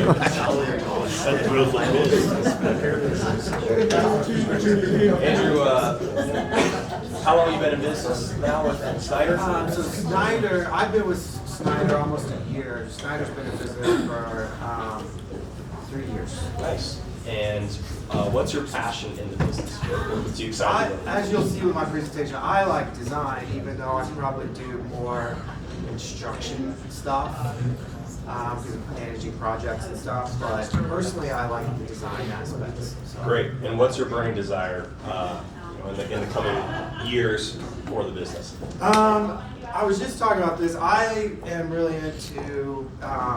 Andrew, how long have you been in business now with Snyder? So Snyder, I've been with Snyder almost a year. Snyder's been in business for 3 years. Nice. And what's your passion in the business? What's you excited about? As you'll see with my presentation, I like design, even though I probably do more construction stuff because of managing projects and stuff. But personally, I like the design aspects. So. Great. And what's your burning desire in the coming years for the business? I was just talking about this. I am really into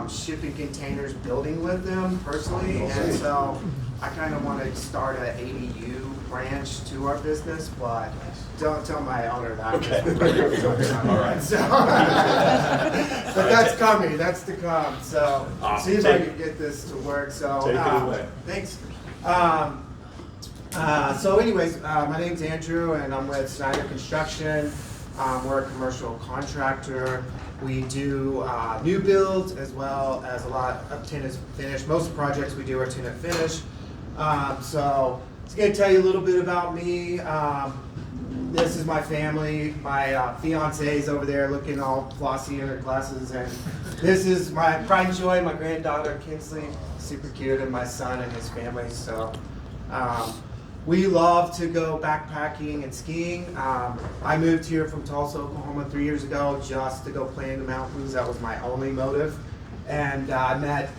shipping containers, building with them personally, and so I kind of want to start an ADU branch to our business, but don't tell my owner that. Okay. All right. So, but that's coming. That's to come. So Awesome. see if I can get this to work. So Take it away. Thanks. So anyways, my name's Andrew, and I'm with Snyder Construction. We're a commercial contractor. We do new builds as well as a lot of tenant finish. Most of the projects we do are tenant finish. So it's going to tell you a little bit about me. This is my family. My fiance is over there looking all flossy in her glasses, and this is my pride and joy, my granddaughter Kinsley, super cute, and my son and his family. So. We love to go backpacking and skiing. I moved here from Tulsa, Oklahoma 3 years ago just to go play in the mountains. That was my only motive. And I met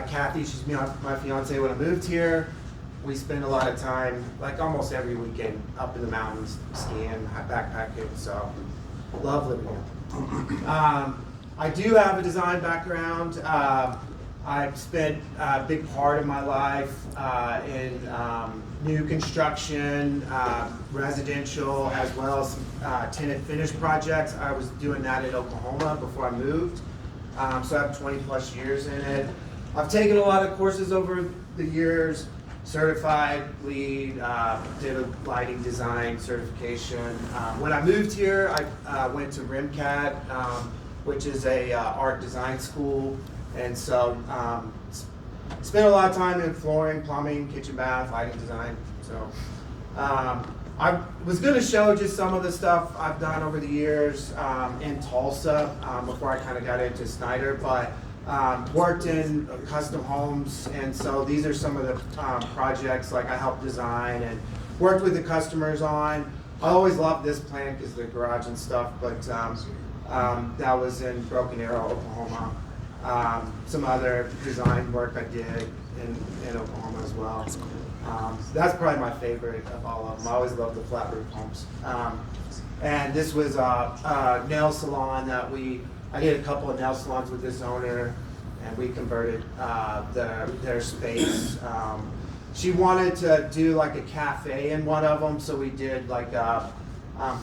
Kathy, she's my fiance, when I moved here. We spend a lot of time, like almost every weekend, up in the mountains skiing, backpacking, so love living here. I do have a design background. I've spent a big part of my life in new construction, residential, as well as tenant finish projects. I was doing that in Oklahoma before I moved, so I have 20 plus years in it. I've taken a lot of courses over the years, certified lead, did a lighting design certification. When I moved here, I went to RimCAD, which is a art design school. And so, spent a lot of time in flooring, plumbing, kitchen, bath, lighting design. So, I was going to show just some of the stuff I've done over the years in Tulsa before I kind of got into Snyder, but worked in custom homes, and so these are some of the projects like I helped design and worked with the customers on. I always loved this plant because the garage and stuff, but that was in Broken Arrow, Oklahoma. Some other design work I did in Oklahoma as well. That's probably my favorite of all of them. I always loved the flat roof homes. And this was a nail salon that I did a couple of nail salons with this owner, and we converted their space. She wanted to do like a cafe in one of them, so we did like a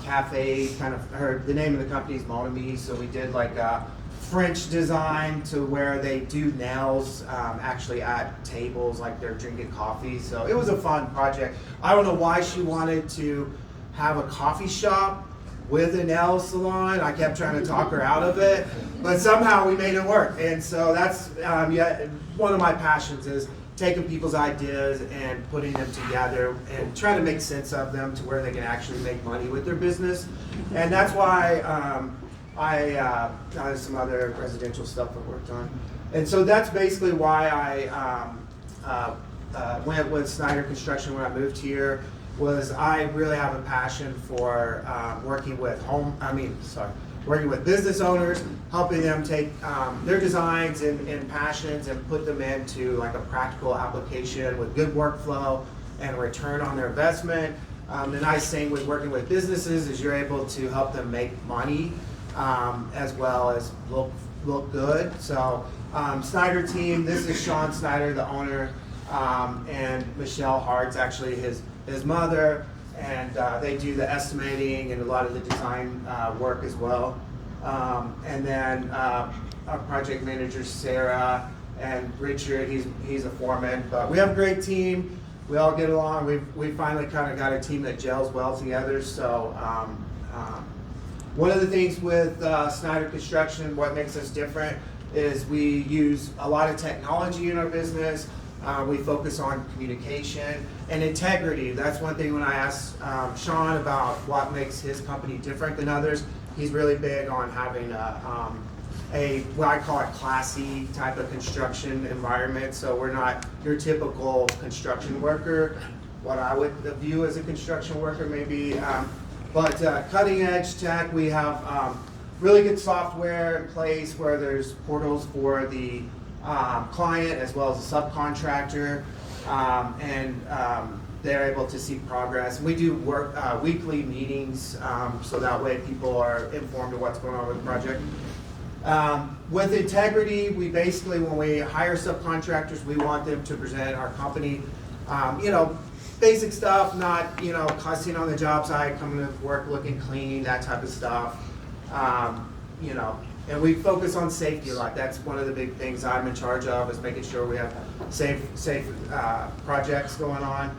cafe, the name of the company is Monami, so we did like a French design to where they do nails actually at tables like they're drinking coffee. So it was a fun project. I don't know why she wanted to have a coffee shop with a nail salon. I kept trying to talk her out of it, but somehow we made it work. And so that's one of my passions is taking people's ideas and putting them together and trying to make sense of them to where they can actually make money with their business. And that's why I have some other residential stuff I worked on. And so that's basically why I went with Snyder Construction when I moved here, was I really have a passion for working with business owners, helping them take their designs and passions and put them into like a practical application with good workflow and return on their investment. The nice thing with working with businesses is you're able to help them make money as well as look good. So Snyder team, this is Sean Snyder, the owner, and Michelle Hart's actually his mother, and they do the estimating and a lot of the design work as well. And then our project manager Sarah and Richard, he's a foreman, but we have a great team. We all get along. We finally kind of got a team that gels well together. So one of the things with Snyder Construction, what makes us different is we use a lot of technology in our business. We focus on communication and integrity. That's one thing when I asked Sean about what makes his company different than others, he's really big on having a what I call a classy type of construction environment. So we're not your typical construction worker, what I would view as a construction worker maybe, but cutting edge tech. We have really good software in place where there's portals for the client as well as the subcontractor, and they're able to see progress. We do work weekly meetings, so that way people are informed of what's going on with the project. With integrity, we basically, when we hire subcontractors, we want them to present our company, basic stuff, not, cussing on the job site, coming to work looking clean, that type of stuff. And we focus on safety a lot. That's one of the big things I'm in charge of, is making sure we have safe projects going on.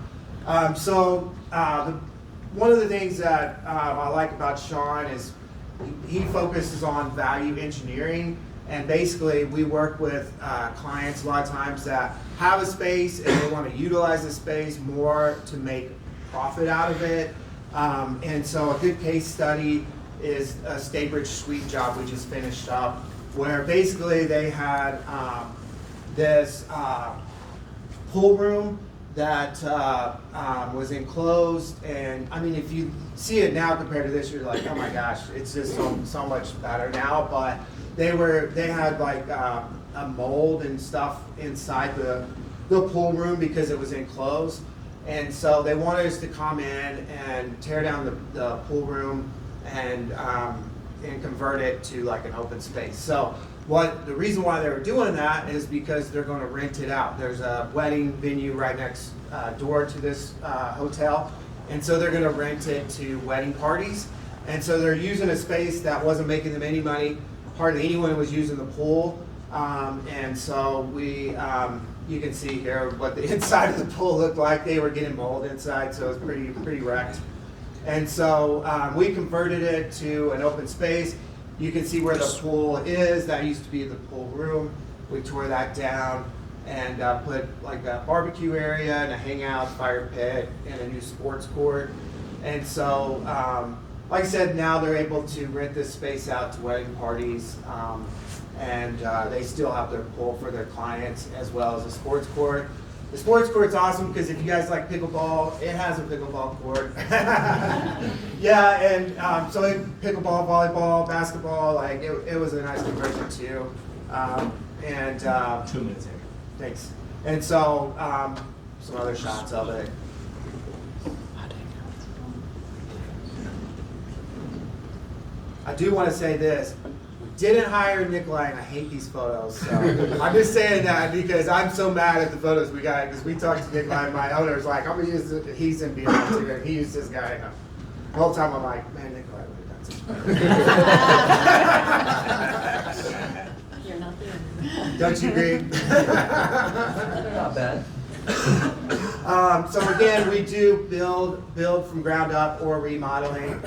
One of the things that I like about Sean is he focuses on value engineering, and basically we work with clients a lot of times that have a space and they want to utilize the space more to make profit out of it. And so a good case study is a Staybridge Suite job we just finished up, where basically they had this pool room that was enclosed, and I mean, if you see it now compared to this, you're like, oh my gosh, it's just so much better now. But they had like a mold and stuff inside the pool room because it was enclosed, and so they wanted us to come in and tear down the pool room and convert it to like an open space. So the reason why they were doing that is because they're going to rent it out. There's a wedding venue right next door to this hotel, and so they're going to rent it to wedding parties. And so they're using a space that wasn't making them any money. Hardly anyone was using the pool, and so you can see here what the inside of the pool looked like. They were getting mold inside, so it was pretty wrecked. And so we converted it to an open space. You can see where the pool is. That used to be the pool room. We tore that down and put like a barbecue area and a hangout, fire pit, and a new sports court. And so, like I said, now they're able to rent this space out to wedding parties, and they still have their pool for their clients as well as a sports court. The sports court's awesome because if you guys like pickleball, it has a pickleball court. Yeah, and so pickleball, volleyball, basketball, like it was a nice conversion too. 2 minutes in. Thanks. And so some other shots of it. I do want to say this. Didn't hire Nikolai, and I hate these photos. So I'm just saying that because I'm so mad at the photos we got, because we talked to Nikolai, and my owner's like, I'm gonna use it. He's in BLM too, and he used this guy. And the whole time I'm like, man, Nikolai would have done something. You're not there. Don't you agree? Not bad. So again, we do build from ground up or remodeling.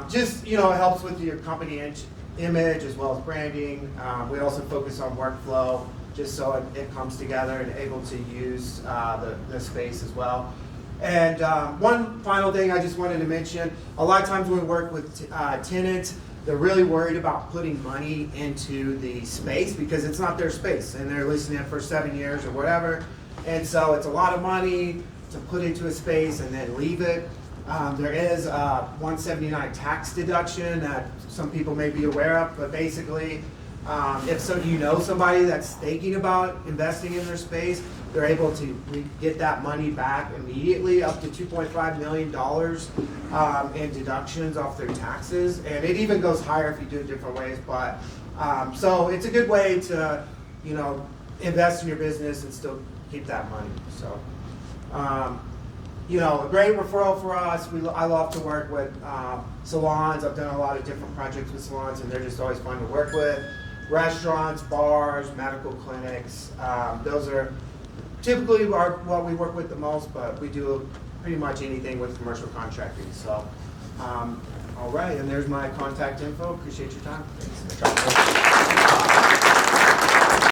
Just it helps with your company image as well as branding. We also focus on workflow, just so it comes together and able to use the space as well. And one final thing I just wanted to mention, a lot of times when we work with tenants, they're really worried about putting money into the space because it's not their space and they're leasing it for 7 years or whatever. And so it's a lot of money to put into a space and then leave it. There is a 179 tax deduction that some people may be aware of, but basically, if somebody that's thinking about investing in their space, they're able to get that money back immediately, up to $2.5 million in deductions off their taxes, and it even goes higher if you do it different ways. But so it's a good way to invest in your business and still keep that money. So. A great referral for us. I love to work with salons. I've done a lot of different projects with salons, and they're just always fun to work with. Restaurants, bars, medical clinics. Those are typically what we work with the most, but we do pretty much anything with commercial contracting. So, all right, and there's my contact info. Appreciate your time. Thanks.